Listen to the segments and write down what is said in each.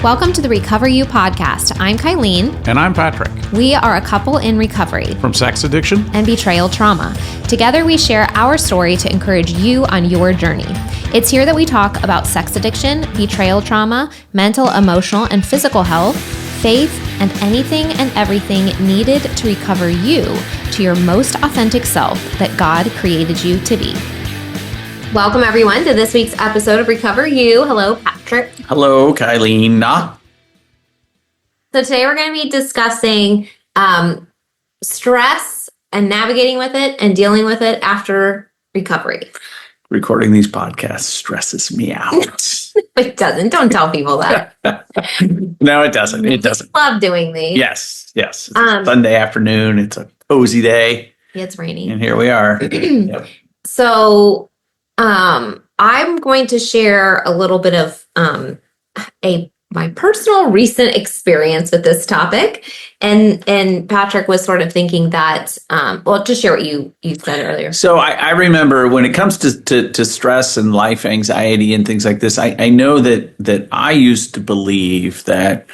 Welcome to the Recover You podcast. I'm Kylene. And I'm Patrick. We are a couple in recovery from sex addiction and betrayal trauma. Together, we share our story to encourage you on your journey. It's here that we talk about sex addiction, betrayal trauma, mental, emotional, and physical health, faith, and anything and everything needed to recover you to your most authentic self that God created you to be. Welcome, everyone, to this week's episode of Recover You. Hello, Patrick. Hello, Kylene. So today we're going to be discussing stress and navigating with it and dealing with it after recovery. Recording these podcasts stresses me out. It doesn't. Don't tell people that. No, it doesn't. It doesn't. Love doing these. Yes. It's a Sunday afternoon. It's a cozy day. It's raining. And here we are. Yep. So I'm going to share a little bit of my personal recent experience with this topic. And Patrick was sort of thinking that, just share what you said earlier. So I remember when it comes to stress and life anxiety and things like this, I know that I used to believe that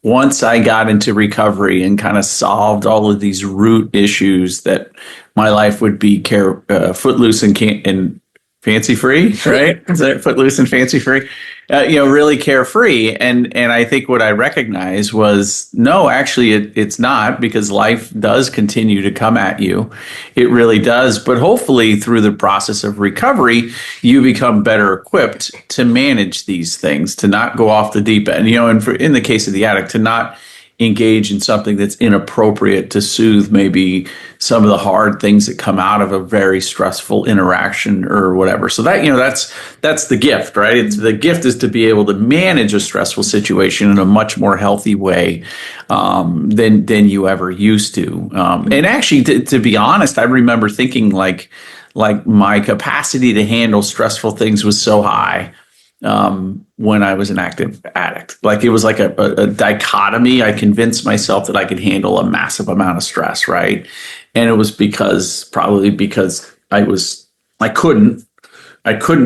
once I got into recovery and kind of solved all of these root issues, that my life would be footloose and fancy free, right? Is that footloose and fancy free? Really carefree. And I think what I recognized was, no, actually it's not, because life does continue to come at you. It really does. But hopefully through the process of recovery, you become better equipped to manage these things, to not go off the deep end, and in the case of the addict, to not engage in something that's inappropriate to soothe maybe some of the hard things that come out of a very stressful interaction or whatever. So that's the gift, right? It's the gift is to be able to manage a stressful situation in a much more healthy way than you ever used to. And actually, to be honest, I remember thinking like my capacity to handle stressful things was so high when I was an active addict. Like it was like a dichotomy. I convinced myself that I could handle a massive amount of stress, right? And it was probably because I couldn't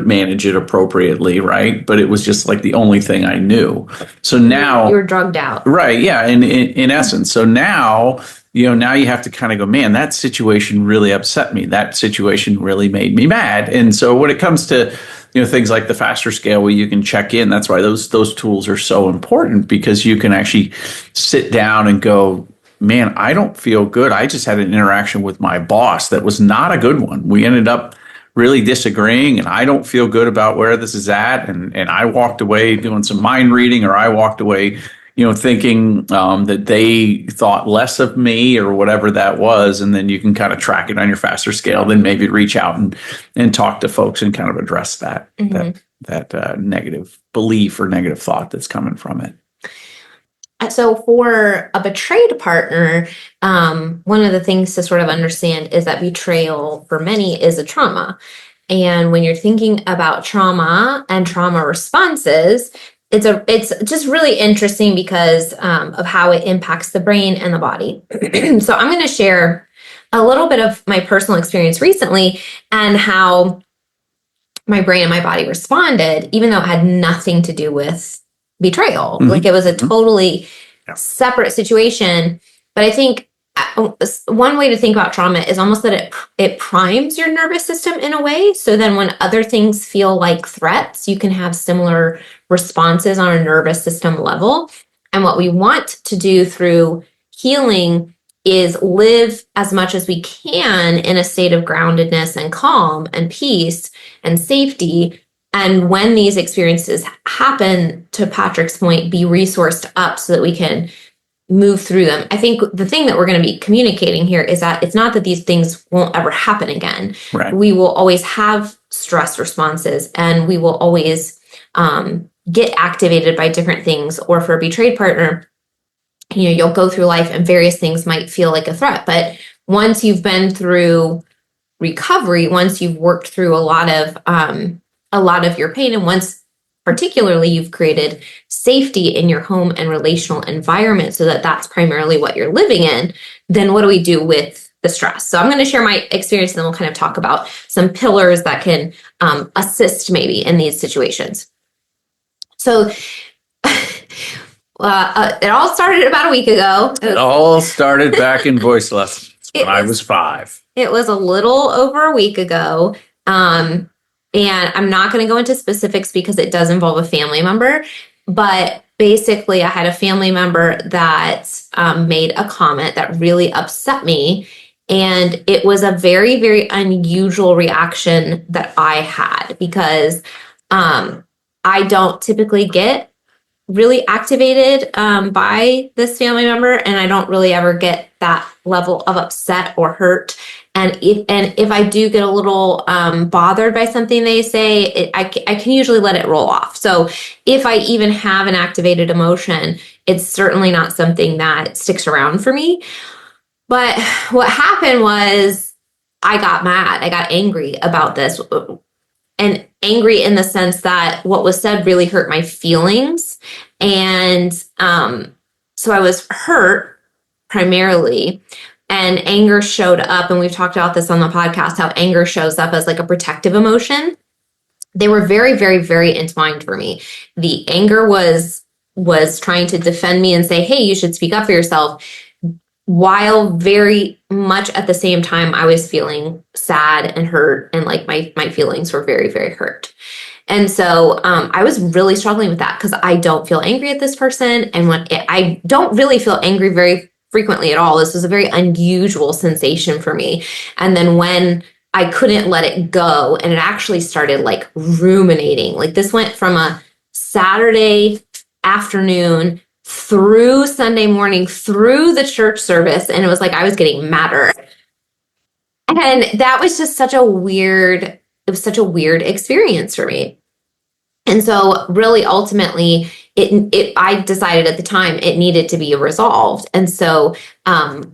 manage it appropriately, right? But it was just like the only thing I knew. So now you were drugged out. Right, yeah, in essence. So now now you have to kind of go, man, that situation really upset me. That situation really made me mad. And so when it comes to things like the faster scale where you can check in, that's why those tools are so important, because you can actually sit down and go, man, I don't feel good. I just had an interaction with my boss that was not a good one. We ended up really disagreeing, and I don't feel good about where this is at. And I walked away doing some mind reading, or I walked away thinking that they thought less of me or whatever that was. And then you can kind of track it on your faster scale, then maybe reach out and talk to folks and kind of address that, that negative belief or negative thought that's coming from it. So for a betrayed partner, one of the things to sort of understand is that betrayal for many is a trauma. And when you're thinking about trauma and trauma responses, it's just really interesting because of how it impacts the brain and the body. So I'm going to share a little bit of my personal experience recently and how my brain and my body responded, even though it had nothing to do with betrayal. Mm-hmm. Like it was a totally separate situation. But I think one way to think about trauma is almost that it primes your nervous system in a way. So then when other things feel like threats, you can have similar responses on a nervous system level. And what we want to do through healing is live as much as we can in a state of groundedness and calm and peace and safety. And when these experiences happen, to Patrick's point, be resourced up so that we can move through them. I think the thing that we're going to be communicating here is that it's not that these things won't ever happen again. Right. We will always have stress responses, and we will always get activated by different things. Or for a betrayed partner, you'll go through life and various things might feel like a threat. But once you've been through recovery, once you've worked through a lot of your pain, and once particularly you've created safety in your home and relational environment so that that's primarily what you're living in, then what do we do with the stress? So I'm going to share my experience, and then we'll kind of talk about some pillars that can assist maybe in these situations. So It all started about a week ago. It all started back in voice lessons when I was 5. It was a little over a week ago. And I'm not going to go into specifics because it does involve a family member. But basically, I had a family member that made a comment that really upset me. And it was a very, very unusual reaction that I had because I don't typically get really activated by this family member, and I don't really ever get that level of upset or hurt. And if I do get a little bothered by something they say, I can usually let it roll off. So if I even have an activated emotion, it's certainly not something that sticks around for me. But what happened was I got mad. I got angry about this. And angry in the sense that what was said really hurt my feelings. And so I was hurt primarily. And anger showed up. And we've talked about this on the podcast, how anger shows up as like a protective emotion. They were very, very, very entwined for me. The anger was trying to defend me and say, hey, you should speak up for yourself. While very much at the same time, I was feeling sad and hurt, and like my feelings were very, very hurt. And so I was really struggling with that because I don't feel angry at this person. And I don't really feel angry very frequently at all. This was a very unusual sensation for me. And then when I couldn't let it go, and it actually started like ruminating, like this went from a Saturday afternoon through Sunday morning, through the church service. And it was like I was getting madder. And that was just such a weird experience for me. And so really ultimately I decided at the time it needed to be resolved. And so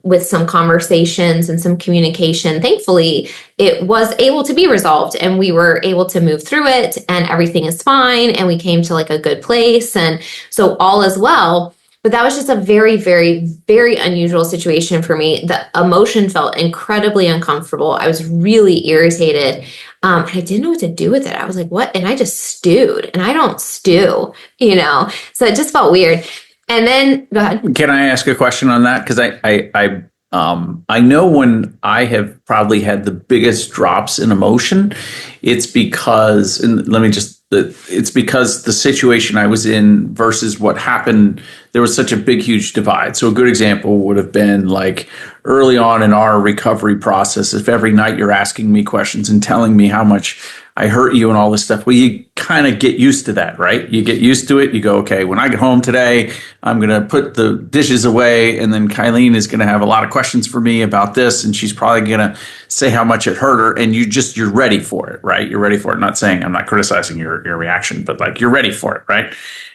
with some conversations and some communication, thankfully it was able to be resolved and we were able to move through it and everything is fine. And we came to like a good place. And so all is well. But that was just a very, very, very unusual situation for me. The emotion felt incredibly uncomfortable. I was really irritated. And I didn't know what to do with it. I was like, what? And I just stewed. And I don't stew, So it just felt weird. And then, go ahead. Can I ask a question on that? Because I know when I have probably had the biggest drops in emotion, it's because, it's because the situation I was in versus what happened, there was such a big, huge divide. So a good example would have been like early on in our recovery process, if every night you're asking me questions and telling me how much I hurt you and all this stuff, well, you kind of get used to that, right? You get used to it. You go, okay, when I get home today, I'm going to put the dishes away, and then Kylene is going to have a lot of questions for me about this, and she's probably going to say how much it hurt her, and you're ready for it, right? You're ready for it. I'm not criticizing your reaction, but like you're ready for it, right?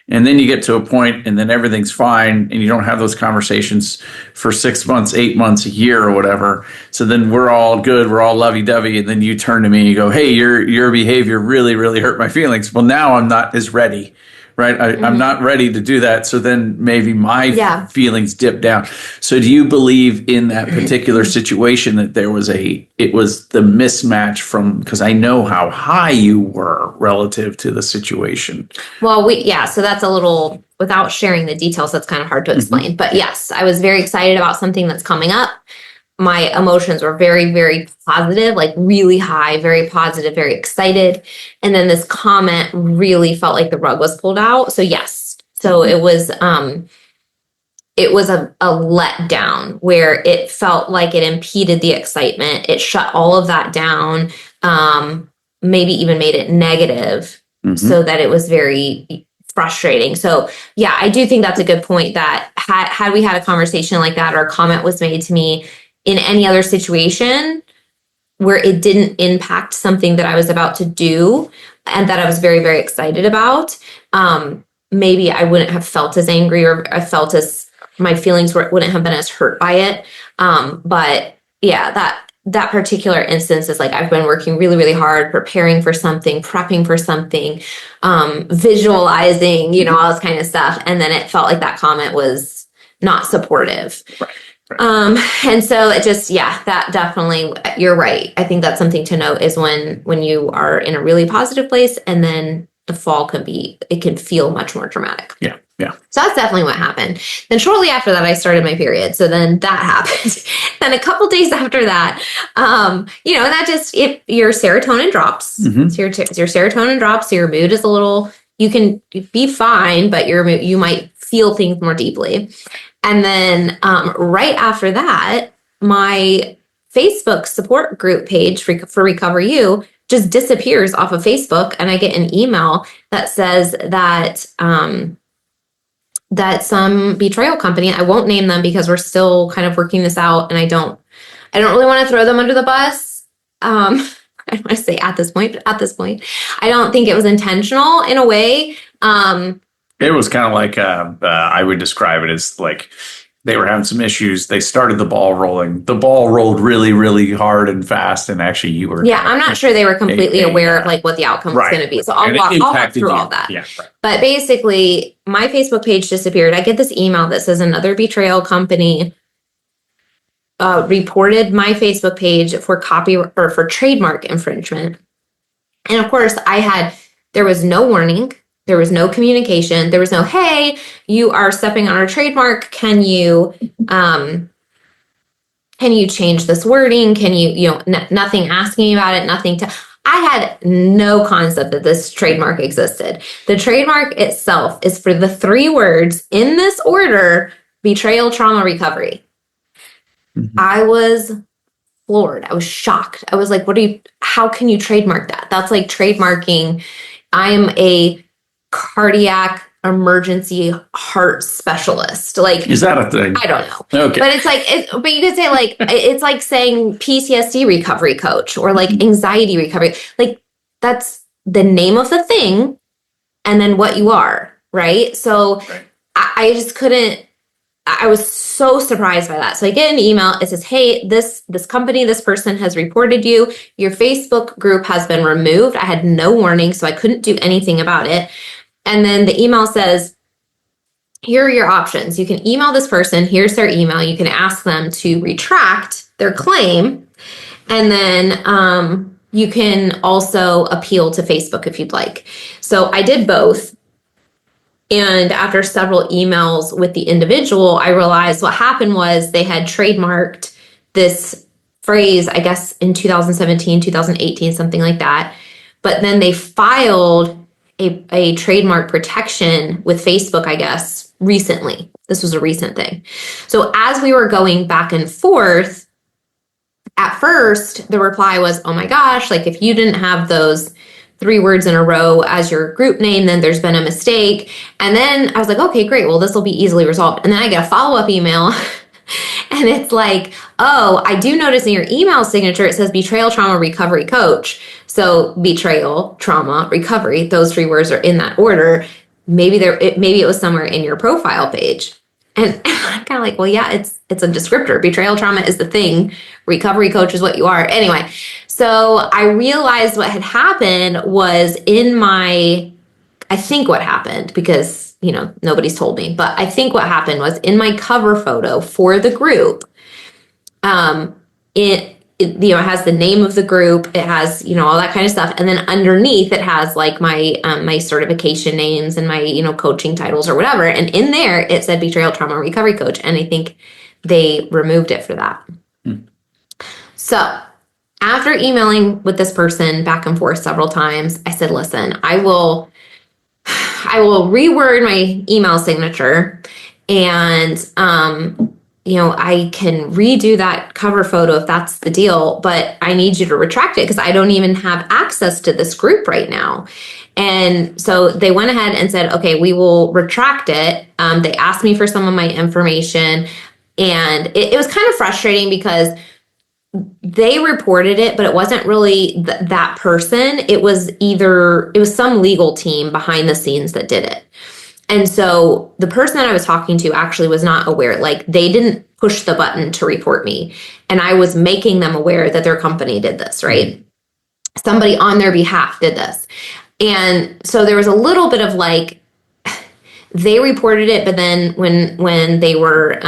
And then you get to a point and then everything's fine and you don't have those conversations for 6 months, 8 months, a year or whatever. So then we're all good. We're all lovey-dovey. And then you turn to me and you go, hey, your behavior really, really hurt my feelings. Well, now I'm not as ready, right? I'm not ready to do that. So then maybe my feelings dip down. So do you believe in that particular situation that it was the mismatch because I know how high you were relative to the situation? Well, so that's a little, without sharing the details, that's kind of hard to explain. Mm-hmm. But yes, I was very excited about something that's coming up. My emotions were very, very positive, like really high, very positive, very excited. And then this comment really felt like the rug was pulled out. So yes. So it was a letdown where it felt like it impeded the excitement. It shut all of that down, maybe even made it negative, so that it was very frustrating. So yeah, I do think that's a good point that had we had a conversation like that or a comment was made to me in any other situation where it didn't impact something that I was about to do and that I was very, very excited about, maybe I wouldn't have felt as angry or I felt as my feelings wouldn't have been as hurt by it. But yeah, that particular instance is like, I've been working really, really hard, preparing for something, prepping for something, visualizing, all this kind of stuff. And then it felt like that comment was not supportive. Right. And so it just, that definitely, you're right. I think that's something to note is when you are in a really positive place and then the fall it can feel much more dramatic. Yeah. Yeah. So that's definitely what happened. Then shortly after that, I started my period. So then that happened. Then a couple days after that, that just, if your serotonin drops, Mm-hmm. so your serotonin drops, so your mood is you can be fine, but you might feel things more deeply. And then right after that, my Facebook support group page for Recover You just disappears off of Facebook. And I get an email that says that, that some betrayal company, I won't name them because we're still kind of working this out, and I don't really want to throw them under the bus. I don't want to say at this point, but at this point, I don't think it was intentional in a way. It was kind of like, I would describe it as like they were having some issues. They started the ball rolling. The ball rolled really, really hard and fast. And actually you were. Yeah, I'm not sure they were completely aware of like what the outcome was going to be. So I'll walk through all that. Yeah, right. But basically, my Facebook page disappeared. I get this email that says another betrayal company reported my Facebook page for for trademark infringement. And of course, there was no warning. There was no communication. There was no, hey, you are stepping on our trademark. Can you change this wording? Can you, nothing asking about it, I had no concept that this trademark existed. The trademark itself is for the 3 words in this order: betrayal, trauma, recovery. Mm-hmm. I was floored. I was shocked. I was like, how can you trademark that? That's like trademarking. I'm a cardiac emergency heart specialist. Like, is that a thing? I don't know. Okay. But but you could say like, it's like saying PTSD recovery coach or like anxiety recovery. Like, that's the name of the thing and then what you are. Right. So right. I just couldn't, I was so surprised by that. So I get an email. It says, hey, this company, this person has reported you. Your Facebook group has been removed. I had no warning, so I couldn't do anything about it. And then the email says, here are your options. You can email this person. Here's their email. You can ask them to retract their claim. And then you can also appeal to Facebook if you'd like. So I did both. And after several emails with the individual, I realized what happened was they had trademarked this phrase, I guess in 2017, 2018, something like that. But then they filed a trademark protection with Facebook, I guess, recently. This was a recent thing. So as we were going back and forth, at first, the reply was, oh my gosh, like if you didn't have those 3 words in a row as your group name, then there's been a mistake. And then I was like, okay, great. Well, this will be easily resolved. And then I get a follow-up email and it's like, oh, I do notice in your email signature, it says betrayal, trauma, recovery coach. So betrayal, trauma, recovery, those 3 words are in that order. Maybe it was somewhere in your profile page. And I'm kind of like, well, yeah, it's a descriptor. Betrayal trauma is the thing. Recovery coach is what you are. Anyway, so I realized what had happened was I think what happened, because, nobody's told me, but I think what happened was in my cover photo for the group, it has the name of the group, it has, all that kind of stuff. And then underneath it has like my certification names and my, coaching titles or whatever. And in there it said betrayal, trauma, recovery coach. And I think they removed it for that. So after emailing with this person back and forth several times, I said, listen, I will reword my email signature and, I can redo that cover photo if that's the deal, but I need you to retract it because I don't even have access to this group right now. And so they went ahead and said, okay, we will retract it. They asked me for some of my information, and it was kind of frustrating because they reported it, but it wasn't really that person. It was some legal team behind the scenes that did it. And so the person that I was talking to actually was not aware. Like, they didn't push the button to report me. And I was making them aware that their company did this, right? Somebody on their behalf did this. And so there was a little bit of like, they reported it, but then when they were,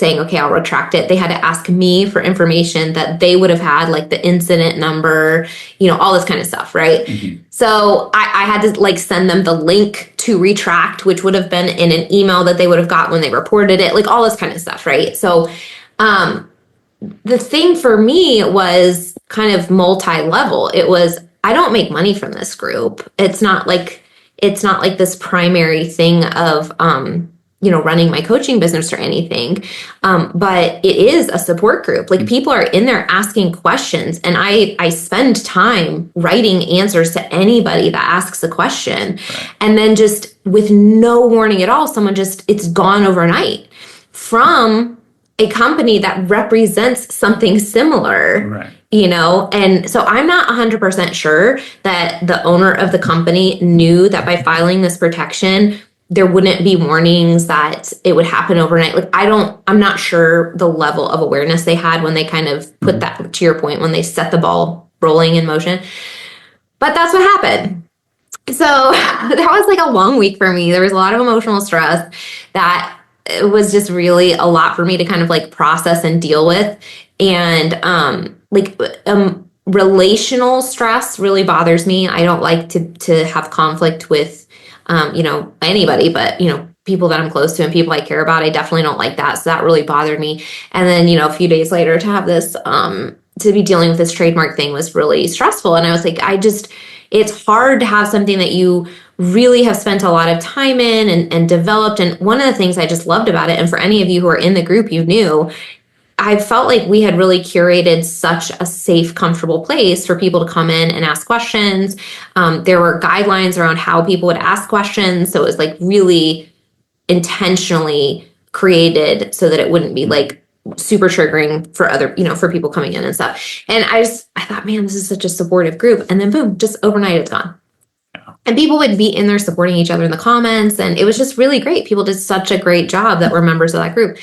saying, okay, I'll retract it. They had to ask me for information that they would have had, like the incident number, all this kind of stuff, right? Mm-hmm. So I had to like send them the link to retract, which would have been in an email that they would have got when they reported it, like all this kind of stuff, right? So the thing for me was kind of multi-level. It was, I don't make money from this group. It's not like this primary thing of running my coaching business or anything. But it is a support group. Like people are in there asking questions, and I spend time writing answers to anybody that asks a question. Right. And then just with no warning at all, it's gone overnight from a company that represents something similar. Right. And so I'm not 100% sure that the owner of the company knew that by filing this protection, there wouldn't be warnings that it would happen overnight. Like I'm not sure the level of awareness they had when they kind of put that, to your point, when they set the ball rolling in motion. But that's what happened. So that was like a long week for me. There was a lot of emotional stress that it was just really a lot for me to kind of like process and deal with. And relational stress really bothers me. I don't like to have conflict with anybody, but people that I'm close to and people I care about. I definitely don't like that. So that really bothered me. And then a few days later to have this to be dealing with this trademark thing was really stressful. And I was like, it's hard to have something that you really have spent a lot of time in and developed. And one of the things I just loved about it, and for any of you who are in the group, I felt like we had really curated such a safe, comfortable place for people to come in and ask questions. There were guidelines around how people would ask questions. So it was like really intentionally created so that it wouldn't be like super triggering for other, for people coming in and stuff. And I thought, man, this is such a supportive group. And then boom, just overnight it's gone. And people would be in there supporting each other in the comments. And it was just really great. People did such a great job that were members of that group.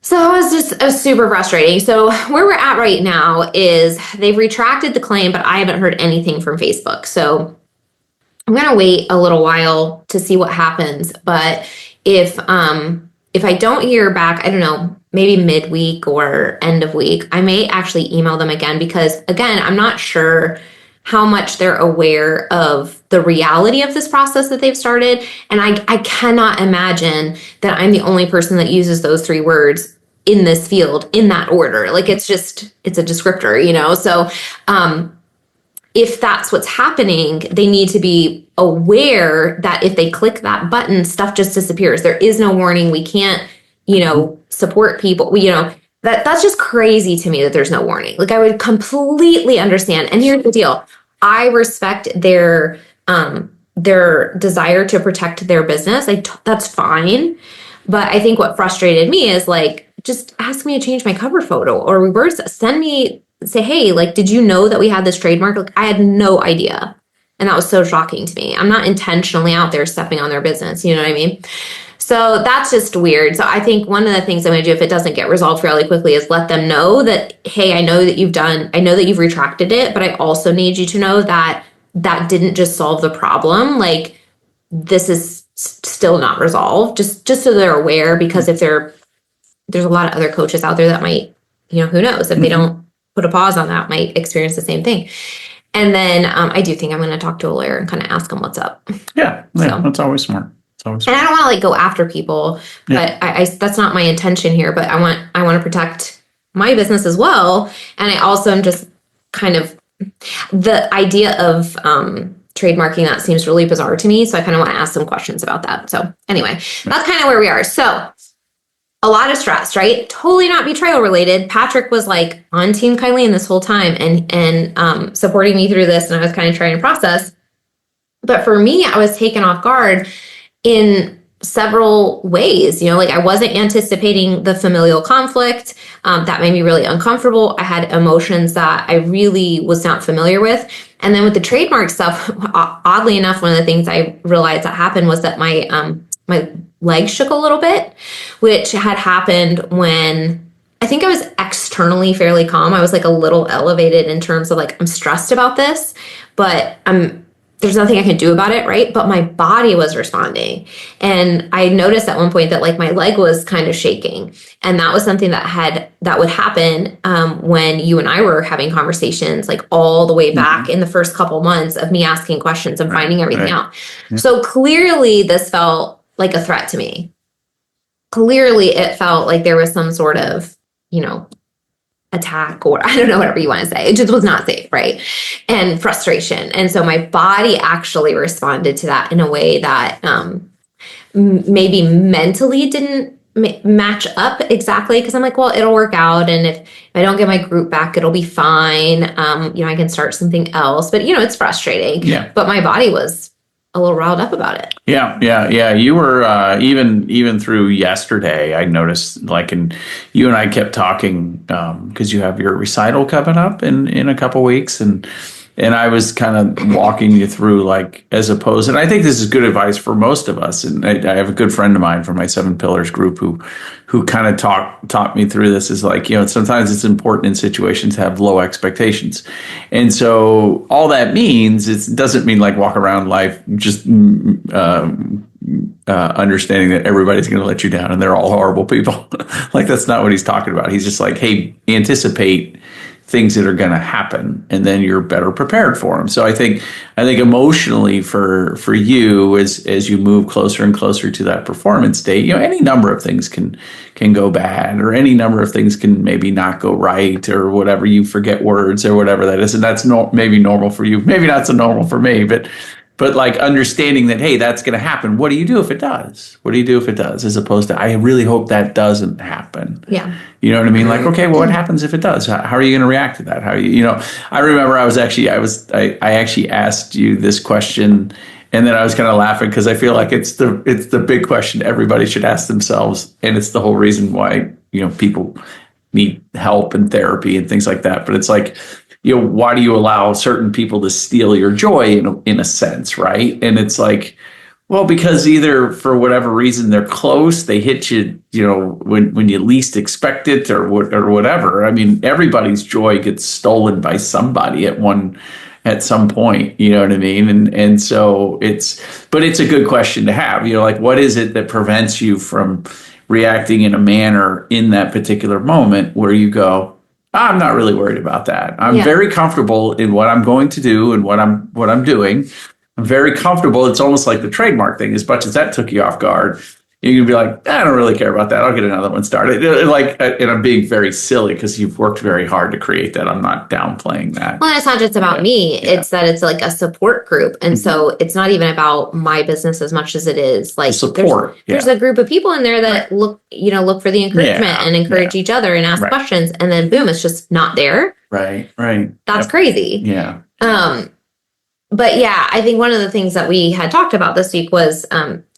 So it was super frustrating. So where we're at right now is they've retracted the claim, but I haven't heard anything from Facebook. So I'm going to wait a little while to see what happens. But if I don't hear back, I don't know, maybe midweek or end of week, I may actually email them again because, again, I'm not sure how much they're aware of the reality of this process that they've started. And I cannot imagine that I'm the only person that uses those 3 words in this field in that order. Like it's a descriptor, So if that's what's happening, they need to be aware that if they click that button, stuff just disappears. There is no warning. We can't, support people. That's just crazy to me that there's no warning. Like I would completely understand. And here's the deal. I respect their desire to protect their business. That's fine. But I think what frustrated me is like, just ask me to change my cover photo or reverse, say, hey, like, did you know that we had this trademark? Like I had no idea. And that was so shocking to me. I'm not intentionally out there stepping on their business. You know what I mean? So that's just weird. So I think one of the things I'm going to do if it doesn't get resolved fairly quickly is let them know that, hey, I know that you've retracted it, but I also need you to know that that didn't just solve the problem. Like this is still not resolved, just so they're aware, because if there's a lot of other coaches out there that might, who knows, if they don't put a pause on that, might experience the same thing. And then I do think I'm going to talk to a lawyer and kind of ask them what's up. Yeah, that's always smart. And I don't want to go after people, but I that's not my intention here. But I want to protect my business as well. And I also am just kind of the idea of trademarking that seems really bizarre to me. So I kind of want to ask some questions about that. So anyway, that's kind of where we are. So a lot of stress, right? Totally not betrayal related. Patrick was like on Team Kylene this whole time and supporting me through this. And I was kind of trying to process. But for me, I was taken off guard in several ways. Like I wasn't anticipating the familial conflict. That made me really uncomfortable. I had emotions that I really was not familiar with. And then with the trademark stuff, oddly enough, one of the things I realized that happened was that my legs shook a little bit, which had happened when I think I was externally fairly calm. I was like a little elevated in terms of like, I'm stressed about this, but there's nothing I can do about it, right? But my body was responding. And I noticed at one point that like my leg was kind of shaking. And that was something that would happen when you and I were having conversations, like all the way back in the first couple months of me asking questions and finding everything out. Yeah. So clearly this felt like a threat to me. Clearly it felt like there was some sort of, attack, or I don't know, whatever you want to say. It just was not safe, right? And frustration. And so my body actually responded to that in a way that maybe mentally didn't match up exactly, because I'm like, well, it'll work out, and if I don't get my group back, it'll be fine. I can start something else. But it's frustrating. Yeah. But my body was a little riled up about it. Yeah. You were even through yesterday. I noticed, and you and I kept talking because you have your recital coming up in a couple weeks, and I was kind of walking you through as opposed. And I think this is good advice for most of us. And I have a good friend of mine from my 7 Pillars group who kind of taught me through this. Is sometimes it's important in situations to have low expectations. And so all that means, it doesn't mean walk around life just understanding that everybody's going to let you down and they're all horrible people. That's not what he's talking about. He's just hey, anticipate things that are going to happen, and then you're better prepared for them. So I think emotionally for you, as you move closer and closer to that performance state, any number of things can go bad, or any number of things can maybe not go right, or whatever. You forget words or whatever that is, and that's maybe normal for you, maybe not so normal for me, but understanding that, hey, that's going to happen. What do you do if it does? What do you do if it does? As opposed to, I really hope that doesn't happen. Yeah. You know what I mean? Okay, well, what happens if it does? How are you going to react to that? How I remember I actually asked you this question, and then I was kind of laughing because I feel like it's the big question everybody should ask themselves, and it's the whole reason why people need help and therapy and things like that. But it's why do you allow certain people to steal your joy in a sense, right? And it's well, because either for whatever reason they're close, they hit you, when you least expect it, or whatever. I mean, everybody's joy gets stolen by somebody at some point. You know what I mean? And so it's a good question to have. What is it that prevents you from reacting in a manner in that particular moment where you go, I'm not really worried about that. I'm very comfortable in what I'm going to do and what I'm doing. I'm very comfortable. It's almost like the trademark thing. As much as that took you off guard, you can be like, I don't really care about that. I'll get another one started. And I'm being very silly because you've worked very hard to create that. I'm not downplaying that. Well, it's not just about me. Yeah. It's that it's a support group. And so it's not even about my business as much as it is support. There's a group of people in there that look for the encouragement and encourage each other and ask questions. And then boom, it's just not there. Right. That's crazy. Yeah. But yeah, I think one of the things that we had talked about this week was,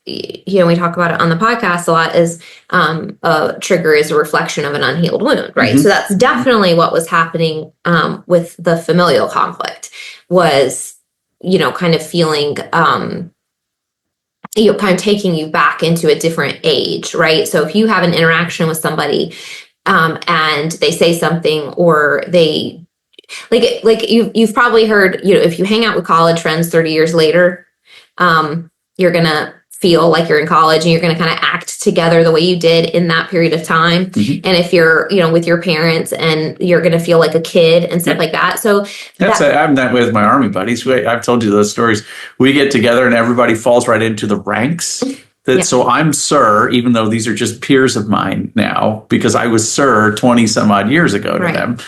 we talk about it on the podcast a lot, is a trigger is a reflection of an unhealed wound, right? Mm-hmm. So that's definitely what was happening with the familial conflict, was, kind of feeling, kind of taking you back into a different age, right? So if you have an interaction with somebody and they say something, or they you've probably heard, if you hang out with college friends 30 years later, you're going to feel like you're in college, and you're going to kind of act together the way you did in that period of time. Mm-hmm. And if you're, with your parents, and you're going to feel like a kid and stuff like that. So I'm that way with my Army buddies. I've told you those stories. We get together and everybody falls right into the ranks. So I'm sir, even though these are just peers of mine now, because I was sir 20 some odd years ago to them,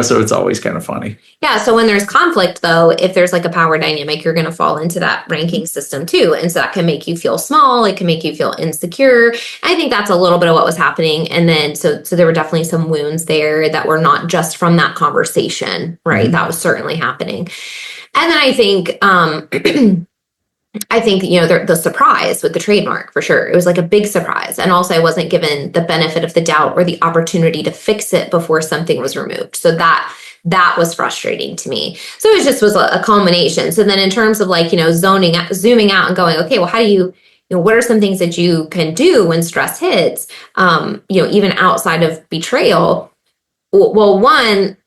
so it's always kind of funny. Yeah. So when there's conflict, though, if there's a power dynamic, you're going to fall into that ranking system too. And so that can make you feel small. It can make you feel insecure. I think that's a little bit of what was happening. And then, so there were definitely some wounds there that were not just from that conversation, right? Mm-hmm. That was certainly happening. And then I think, the surprise with the trademark, for sure. It was a big surprise. And also I wasn't given the benefit of the doubt or the opportunity to fix it before something was removed. So that was frustrating to me. So it was a culmination. So then in terms of zooming out and going, okay, well, how do you, what are some things that you can do when stress hits, even outside of betrayal? Well, one,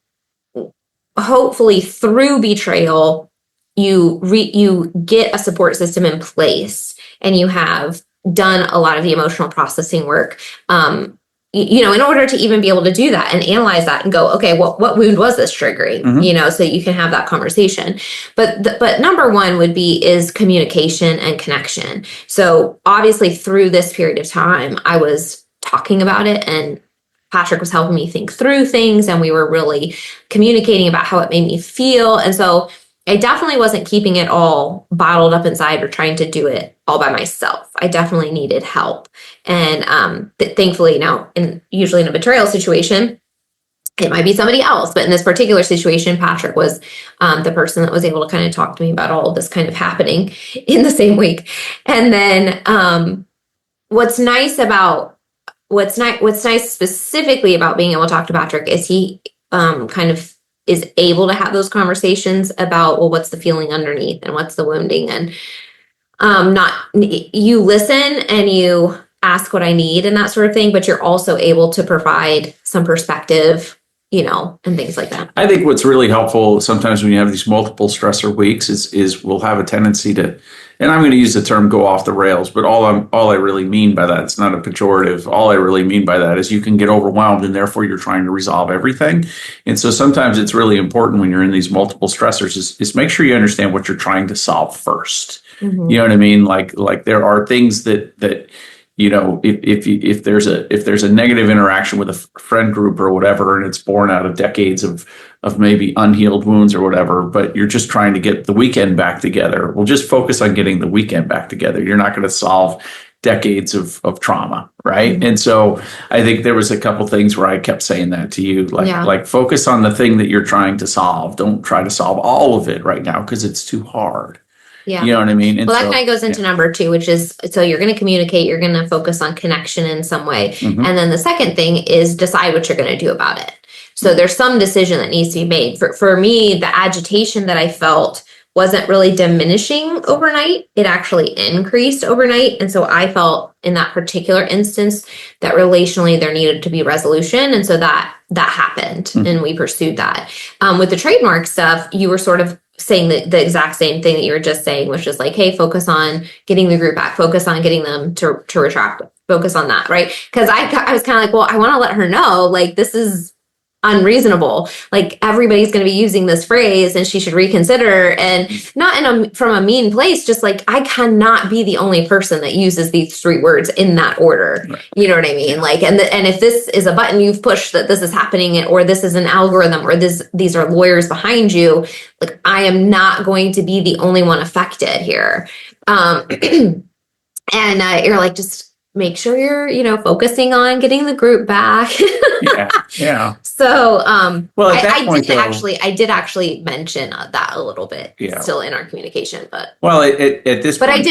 hopefully through betrayal, you get a support system in place and you have done a lot of the emotional processing work, in order to even be able to do that and analyze that and go, okay, what wound was this triggering, so you can have that conversation. But number one is communication and connection. So obviously through this period of time, I was talking about it, and Patrick was helping me think through things, and we were really communicating about how it made me feel. And so I definitely wasn't keeping it all bottled up inside or trying to do it all by myself. I definitely needed help. And thankfully now, usually in a betrayal situation, it might be somebody else. But in this particular situation, Patrick was the person that was able to kind of talk to me about all of this kind of happening in the same week. And then what's nice specifically about being able to talk to Patrick is he kind of is able to have those conversations about, well, what's the feeling underneath and what's the wounding, and you listen and you ask what I need and that sort of thing, but you're also able to provide some perspective, and things like that. I think what's really helpful sometimes when you have these multiple stressor weeks is we'll have a tendency to, and I'm going to use the term go off the rails, but all I really mean by that, it's not a pejorative. All I really mean by that is you can get overwhelmed and therefore you're trying to resolve everything. And so sometimes it's really important when you're in these multiple stressors is make sure you understand what you're trying to solve first. Mm-hmm. You know what I mean? Like there are things that if there's a negative interaction with a friend group or whatever, and it's born out of decades of maybe unhealed wounds or whatever, but you're just trying to get the weekend back together. Well, just focus on getting the weekend back together. You're not going to solve decades of trauma, right? Mm-hmm. And so I think there was a couple things where I kept saying that to you, like focus on the thing that you're trying to solve. Don't try to solve all of it right now because it's too hard. Yeah. You know what I mean? And that kind of goes into number two, which is, so you're going to communicate, you're going to focus on connection in some way. Mm-hmm. And then the second thing is decide what you're going to do about it. So there's some decision that needs to be made. For me, the agitation that I felt wasn't really diminishing overnight. It actually increased overnight. And so I felt in that particular instance that relationally there needed to be resolution. And so that happened, mm-hmm. and we pursued that. With the trademark stuff, you were sort of saying the exact same thing that you were just saying, which is like, hey, focus on getting the group back, focus on getting them to retract, focus on that, right? Because I was kind of like, well, I want to let her know, like, this is unreasonable. Like, everybody's going to be using this phrase and she should reconsider, and not from a mean place, just like, I cannot be the only person that uses these three words in that order. Right. You know what I mean? Yeah. Like, and if this is a button you've pushed that this is happening, or this is an algorithm, or these are lawyers behind you, like, I am not going to be the only one affected here. And you're like, just make sure you're, focusing on getting the group back. Yeah. So, well, at that point, I did actually mention that a little bit still in our communication, but at this but point,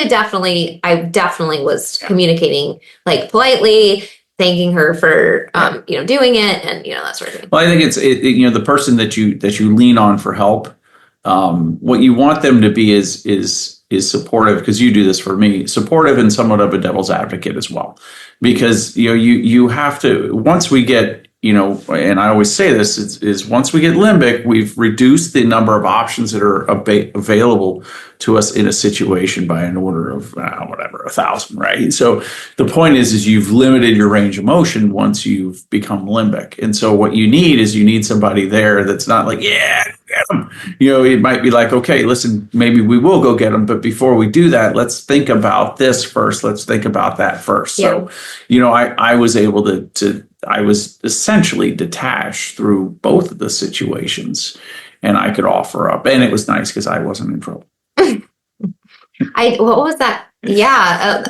I definitely was communicating, like, politely, thanking her for, doing it, and, that sort of thing. Well, I think it's the person that you lean on for help. What you want them to be is supportive, because you do this for me, supportive and somewhat of a devil's advocate as well, because you have to, once we get, and I always say this, is once we get limbic, we've reduced the number of options that are available to us in a situation by an order of 1,000, right? So the point is you've limited your range of motion once you've become limbic. And so what you need somebody there that's not like, yeah, get them. It might be like, okay, listen, maybe we will go get them, but before we do that, let's think about this first. Let's think about that first. Yeah. So, I was able to I was essentially detached through both of the situations, and I could offer up, and it was nice because I wasn't in trouble. What was that? Yeah.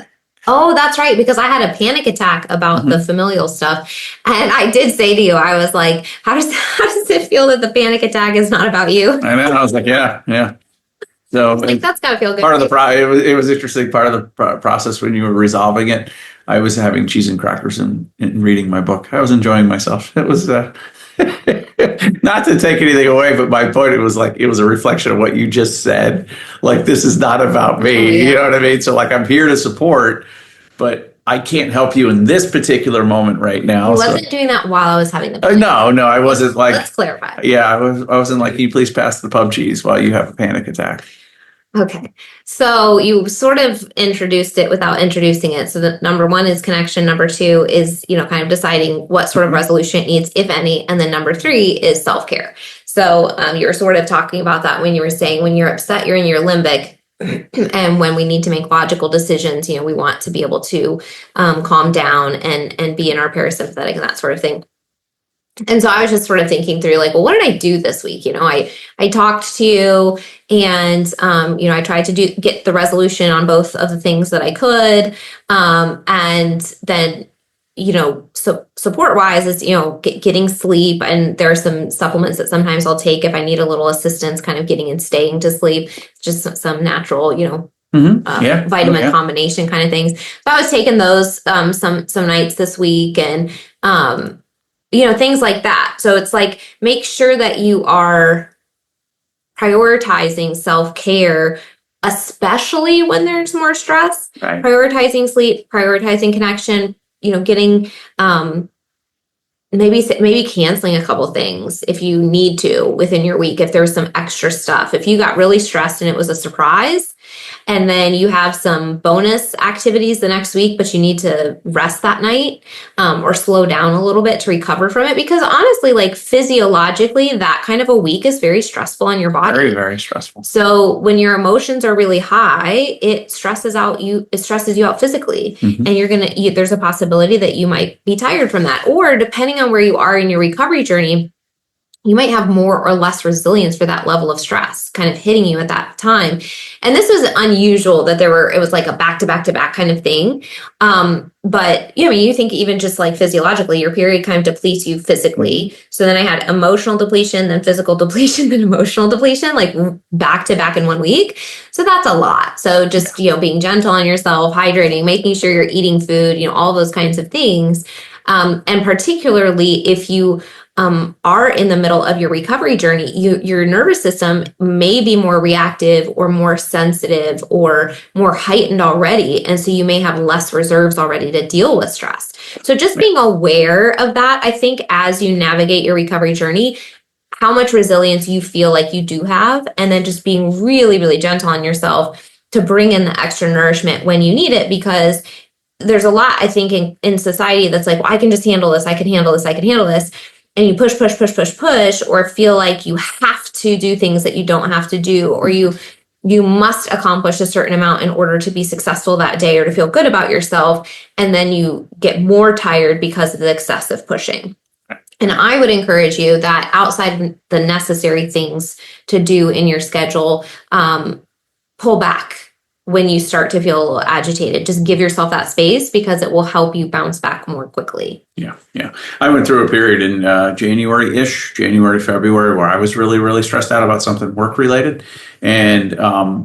That's right. Because I had a panic attack about mm-hmm. the familial stuff. And I did say to you, I was like, how does it feel that the panic attack is not about you? I know. I was like, yeah. So like, that's gotta feel good. Part of the it was interesting. Part of the process when you were resolving it, I was having cheese and crackers and reading my book. I was enjoying myself. It was not to take anything away, but my point, it was a reflection of what you just said. Like, this is not about me. Oh, yeah. You know what I mean? So, like, I'm here to support, but I can't help you in this particular moment right now. I wasn't doing that while I was having the panic. No, I wasn't like. Let's clarify. Yeah, I wasn't like, can you please pass the pub cheese while you have a panic attack? Okay. So you sort of introduced it without introducing it. So the number one is connection. Number two is, kind of deciding what sort of resolution it needs, if any. And then number three is self-care. So you were sort of talking about that when you were saying when you're upset, you're in your limbic. And when we need to make logical decisions, we want to be able to calm down and be in our parasympathetic and that sort of thing. And so I was just sort of thinking through like, well, what did I do this week? I talked to you and, I tried to get the resolution on both of the things that I could. And then, so support wise is, getting sleep. And there are some supplements that sometimes I'll take if I need a little assistance, kind of getting and staying to sleep, just some natural, vitamin combination kind of things. So I was taking those, some nights this week and, things like that. So it's like, make sure that you are prioritizing self-care, especially when there's more stress, right. Prioritizing sleep, prioritizing connection, getting, maybe canceling a couple things if you need to within your week, if there's some extra stuff, if you got really stressed and it was a surprise, and then you have some bonus activities the next week, but you need to rest that night or slow down a little bit to recover from it. Because honestly, like physiologically, that kind of a week is very stressful on your body. Very, very stressful. So when your emotions are really high, it stresses you out physically. Mm-hmm. And there's a possibility that you might be tired from that. Or depending on where you are in your recovery journey, you might have more or less resilience for that level of stress kind of hitting you at that time. And this was unusual that it was like a back to back to back kind of thing. But you think even just like physiologically, your period kind of depletes you physically. So then I had emotional depletion, then physical depletion, then emotional depletion, like back to back in 1 week. So that's a lot. So just, being gentle on yourself, hydrating, making sure you're eating food, all those kinds of things. And particularly if you are in the middle of your recovery journey, your nervous system may be more reactive or more sensitive or more heightened already. And so you may have less reserves already to deal with stress. So just being aware of that, I think as you navigate your recovery journey, how much resilience you feel like you do have, and then just being really, really gentle on yourself to bring in the extra nourishment when you need it, because there's a lot, I think, in society that's like, well, I can just handle this. I can handle this. I can handle this. And you push, or feel like you have to do things that you don't have to do, or you must accomplish a certain amount in order to be successful that day or to feel good about yourself. And then you get more tired because of the excessive pushing. And I would encourage you that outside of the necessary things to do in your schedule, pull back when you start to feel agitated. Just give yourself that space, because it will help you bounce back more quickly. Yeah. I went through a period in January, February, where I was really, really stressed out about something work-related. And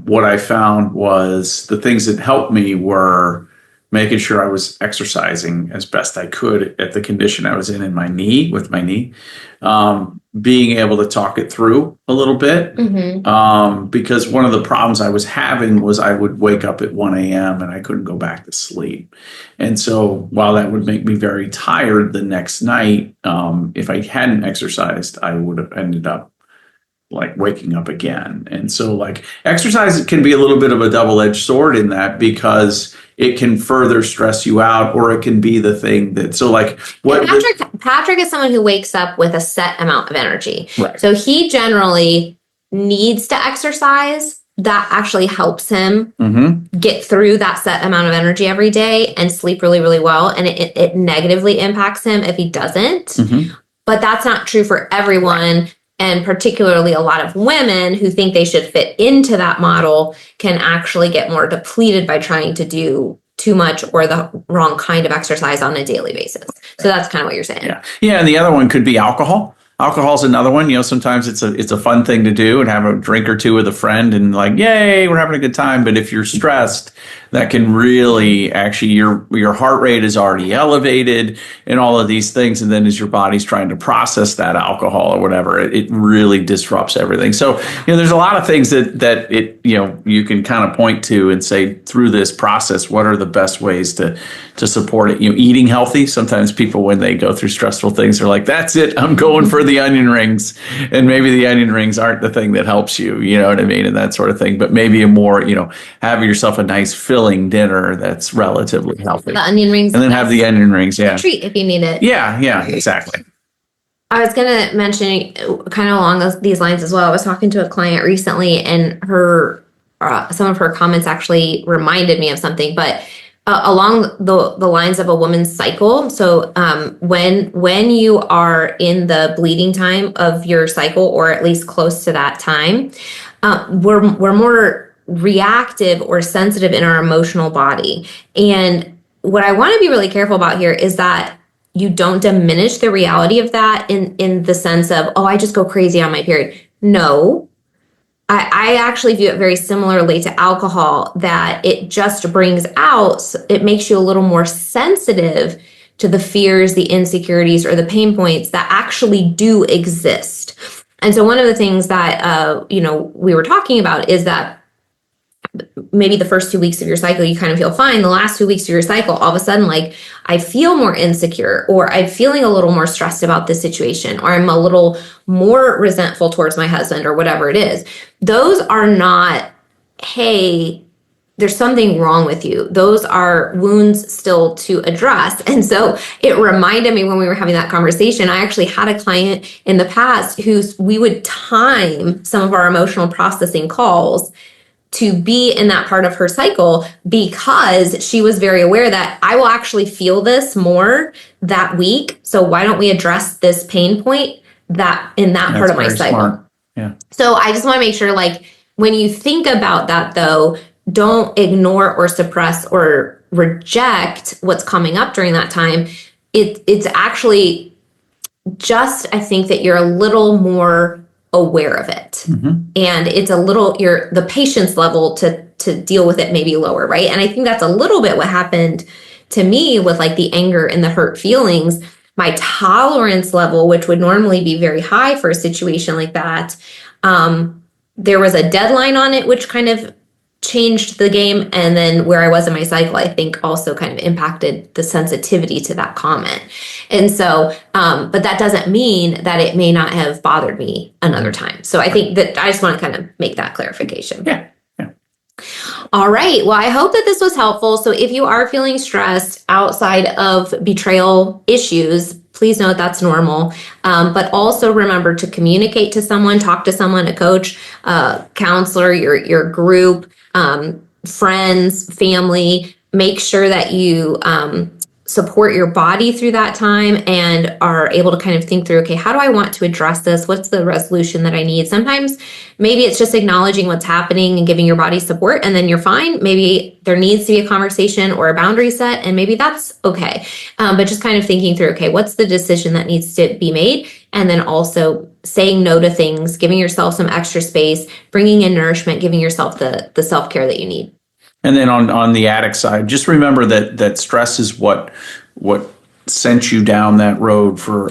what I found was the things that helped me were making sure I was exercising as best I could at the condition I was in my knee, with my knee. Being able to talk it through a little bit, because one of the problems I was having was I would wake up at 1 a.m. and I couldn't go back to sleep. And so while that would make me very tired the next night, if I hadn't exercised, I would have ended up like waking up again. And so like exercise can be a little bit of a double-edged sword in that, because it can further stress you out, or it can be the thing that, so like what Patrick is someone who wakes up with a set amount of energy. Right. So he generally needs to exercise. That actually helps him get through that set amount of energy every day and sleep really, really well. And it negatively impacts him if he doesn't. But that's not true for everyone. Right. And particularly a lot of women who think they should fit into that model can actually get more depleted by trying to do too much or the wrong kind of exercise on a daily basis. So that's kind of what you're saying. Yeah. And the other one could be alcohol. Alcohol's another one. Sometimes it's a fun thing to do and have a drink or two with a friend and like, yay, we're having a good time. But if you're stressed, that can really actually, your heart rate is already elevated and all of these things. And then as your body's trying to process that alcohol or whatever, it really disrupts everything. So, there's a lot of things that you can kind of point to and say through this process, what are the best ways to support it? Eating healthy. Sometimes people, when they go through stressful things, are like, that's it, I'm going for the the onion rings, and maybe the onion rings aren't the thing that helps you, you know what I mean, and that sort of thing. But maybe a more, have yourself a nice filling dinner that's relatively healthy. The onion rings. And then have the onion rings, yeah. Treat if you need it. Yeah, exactly. I was going to mention kind of along these lines as well. I was talking to a client recently, and some of her comments actually reminded me of something, but along the lines of a woman's cycle. So when you are in the bleeding time of your cycle, or at least close to that time, we're more reactive or sensitive in our emotional body. And what I want to be really careful about here is that you don't diminish the reality of that in the sense of, oh, I just go crazy on my period. No, I actually view it very similarly to alcohol, that it just brings out, it makes you a little more sensitive to the fears, the insecurities, or the pain points that actually do exist. And so one of the things that, we were talking about is that maybe the first 2 weeks of your cycle, you kind of feel fine. The last 2 weeks of your cycle, all of a sudden, like, I feel more insecure, or I'm feeling a little more stressed about this situation, or I'm a little more resentful towards my husband, or whatever it is. Those are not, hey, there's something wrong with you. Those are wounds still to address. And so it reminded me when we were having that conversation, I actually had a client in the past we would time some of our emotional processing calls to be in that part of her cycle, because she was very aware that I will actually feel this more that week. So why don't we address this pain point in that part of my cycle? Smart. Yeah. So I just want to make sure, like, when you think about that, though, don't ignore or suppress or reject what's coming up during that time. It's actually just, I think that you're a little more aware of it. Mm-hmm. And it's a little, the patience level to deal with it may be lower, right? And I think that's a little bit what happened to me with, like, the anger and the hurt feelings. My tolerance level, which would normally be very high for a situation like that, there was a deadline on it, which kind of changed the game. And then where I was in my cycle, I think also kind of impacted the sensitivity to that comment. And so, but that doesn't mean that it may not have bothered me another time. So I think that I just want to kind of make that clarification. Yeah. All right. Well, I hope that this was helpful. So if you are feeling stressed outside of betrayal issues, please note that's normal. But also remember to communicate to someone, talk to someone, a coach, counselor, your group, friends, family. Make sure that you support your body through that time and are able to kind of think through, okay, how do I want to address this? What's the resolution that I need? Sometimes maybe it's just acknowledging what's happening and giving your body support, and then you're fine. Maybe there needs to be a conversation or a boundary set, and maybe that's okay. But just kind of thinking through, okay, what's the decision that needs to be made? And then also saying no to things, giving yourself some extra space, bringing in nourishment, giving yourself the self-care that you need. And then on the addict side, just remember that stress is what sent you down that road for,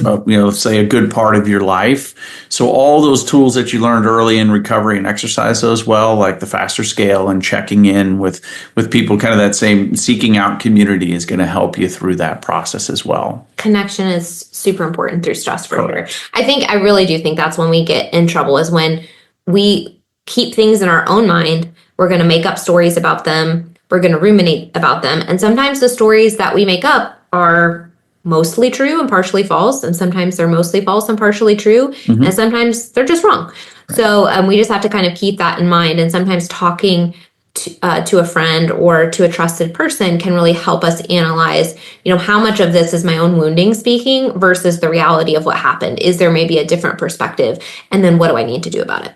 say a good part of your life. So all those tools that you learned early in recovery and exercise those well, like the faster scale and checking in with people, kind of that same seeking out community is going to help you through that process as well. Connection is super important through stress for sure. I really do think that's when we get in trouble, is when we keep things in our own mind. We're going to make up stories about them. We're going to ruminate about them. And sometimes the stories that we make up are mostly true and partially false. And sometimes they're mostly false and partially true. Mm-hmm. And sometimes they're just wrong. Right. So we just have to kind of keep that in mind. And sometimes talking to a friend or to a trusted person can really help us analyze, how much of this is my own wounding speaking versus the reality of what happened. Is there maybe a different perspective? And then what do I need to do about it?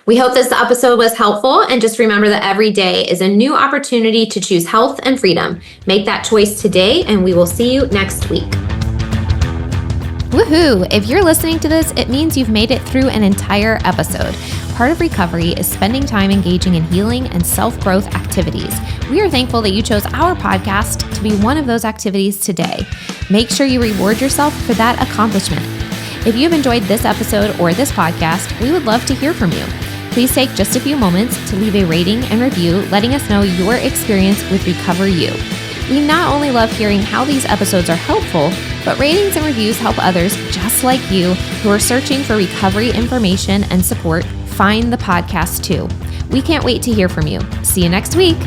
We hope this episode was helpful, and just remember that every day is a new opportunity to choose health and freedom. Make that choice today, and we will see you next week. Woohoo! If you're listening to this, it means you've made it through an entire episode. Part of recovery is spending time engaging in healing and self-growth activities. We are thankful that you chose our podcast to be one of those activities today. Make sure you reward yourself for that accomplishment. If you've enjoyed this episode or this podcast, we would love to hear from you. Please take just a few moments to leave a rating and review, letting us know your experience with Recover You. We not only love hearing how these episodes are helpful, but ratings and reviews help others just like you who are searching for recovery information and support find the podcast too. We can't wait to hear from you. See you next week.